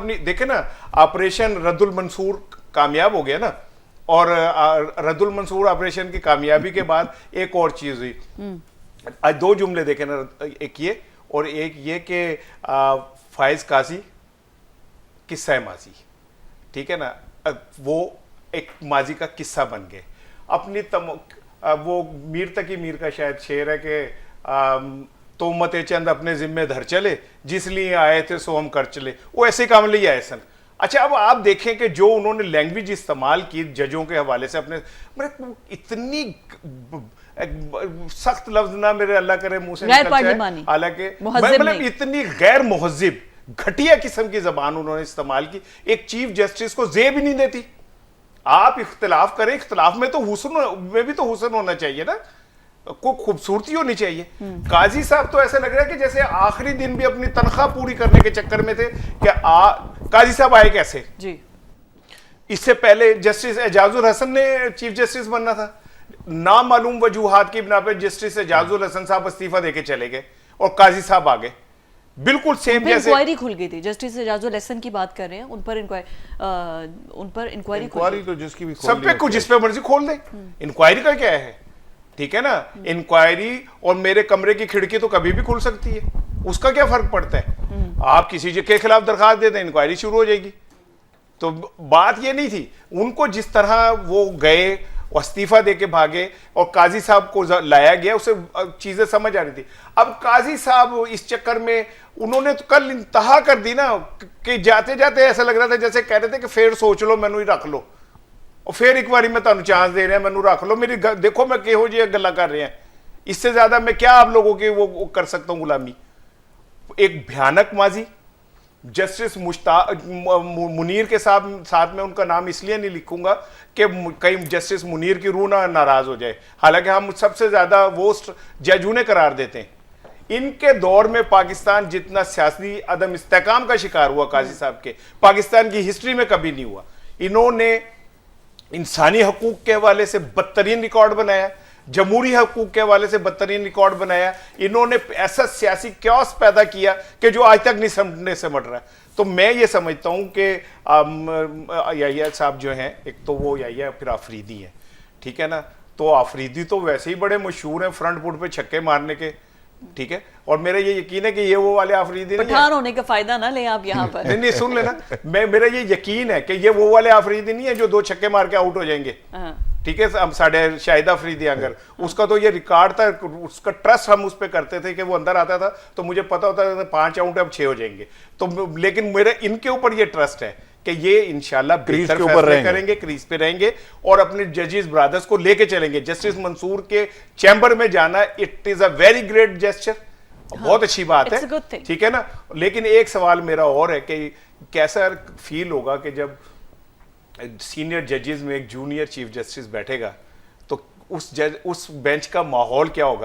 अपनी देखे ना, ऑपरेशन रद्दुल मंसूर कामयाब हो गया ना, और रद्दुल मंसूर ऑपरेशन की कामयाबी के बाद एक और चीज हुई। आज दो जुमले देखे ना, एक ये और एक ये कि फायज काजी किस्सा माजी, ठीक है ना, वो एक माजी का किस्सा बन गए अपनी वो मीर तकी मीर का शायद शेर है कि तोमते चंद अपने जिम्मे धर चले, जिस लिए आए थे सो हम कर चले, वो ऐसे काम लिए आए सन। अच्छा, अब आप देखें कि जो उन्होंने लैंग्वेज इस्तेमाल की जजों के हवाले से अपने, इतनी सख्त लफ्ज ना मेरे अल्लाह करे मुंह से निकल जाए, हालांकि मतलब इतनी गैर मुहज्जिब घटिया किस्म की जबान उन्होंने इस्तेमाल की, एक चीफ जस्टिस को जेब ही नहीं देती। आप इख्तिलाफ करें, इख्तिलाफ में तो हुस्न में भी तो हुस्न होना चाहिए ना, कोई खूबसूरती होनी चाहिए। काजी साहब तो ऐसा लग रहा है कि जैसे आखिरी दिन भी अपनी तनख्वाह पूरी करने के चक्कर में थे कि काजी साहब आए कैसे जी। इससे पहले जस्टिस एजाजुल हसन ने चीफ जस्टिस बनना था, नामालूम वजूहात की बिना पे जस्टिस एजाजुल हसन साहब इस्तीफा देके चले गए और काजी साहब आ गए, बिल्कुल सेम जैसे इंक्वायरी खुल गई थी। जस्टिस एजाजुल हसन की बात कर रहे हैं, उन पर इंक्वायरी तो जिसकी भी सब पे कुछ जिस पे मर्जी खोल दे, इंक्वायरी का क्या है, ठीक है ना। इंक्वायरी और मेरे कमरे की खिड़की तो कभी भी खुल सकती है, उसका क्या फर्क पड़ता है। आप किसी के खिलाफ दरखास्त दे दें, इंक्वायरी शुरू हो जाएगी। तो बात ये नहीं थी, उनको जिस तरह वो गए और इस्तीफा देके भागे और काजी साहब को लाया गया, उसे चीजें समझ आ रही थी। अब काजी साहब इस चक्कर में उन्होंने तो कल इंतहा कर दी ना, कि जाते जाते ऐसा लग रहा था जैसे कह रहे थे कि फिर सोच लो, मैनू ही रख लो, और फिर एक बारी मैं तुहानू चांस दे रहे हैं, मैनू रख लो, मेरी देखो मैं किहो जी गल्लां कर रहे हैं, इससे ज्यादा मैं क्या आप लोगों की वो कर सकता हूं गुलामी। एक भयानक माजी। जस्टिस मुनीर के साथ में उनका नाम इसलिए नहीं लिखूंगा कि कहीं जस्टिस मुनीर की रूह ना नाराज हो जाए, हालांकि हम सबसे ज्यादा वोस्ट जज उन्हें करार देते हैं। इनके दौर में पाकिस्तान जितना सियासी अदम इस्तेकाम का शिकार हुआ काजी साहब के, पाकिस्तान की हिस्ट्री में कभी नहीं हुआ। इन्होंने इंसानी हकूक के हवाले से बदतरीन रिकॉर्ड बनाया, जमहूरी हकूक के हवाले से बदतरीन रिकॉर्ड बनाया। इन्होंने ऐसा सियासी क्योस पैदा किया कि जो आज तक नहीं समझ रहा है। तो मैं ये समझता हूं कि याहिया साहब जो हैं, एक तो वो याहिया फिर आफरीदी हैं, ठीक है ना। तो आफरीदी तो वैसे ही बड़े मशहूर हैं फ्रंट फुट पे छक्के मारने के, ठीक है। और मेरा ये यकीन है कि ये वो वाले आफरीदी नहीं, पठान होने का फायदा ना लें आप यहाँ पर। नहीं सुन लेना, मेरा ये यकीन है कि ये वो वाले आफरीदी नहीं है जो 2 छक्के मार के आउट हो जाएंगे, ठीक है। हम साढ़े शाहिद अफरीदी अगर उसका तो ये रिकॉर्ड था, उसका ट्रस्ट हम उस पर करते थे कि वो अंदर आता था तो मुझे पता होता था 5 आउट अब 6 हो जाएंगे। तो लेकिन मेरे इनके ऊपर ये ट्रस्ट है कि ये इंशाल्लाह बेहतर फैसले करेंगे, क्रीज पे रहेंगे और अपने जजेस ब्रदर्स को लेके चलेंगे। जस्टिस मंसूर के चैम्बर में जाना, it is a very great gesture, बहुत अच्छी बात है, ठीक है ना। लेकिन एक सवाल मेरा और है कि कैसा फील होगा कि जब सीनियर जजेस में एक जूनियर चीफ जस्टिस बैठेगा, तो उस बेंच का माहौल क्या होगा।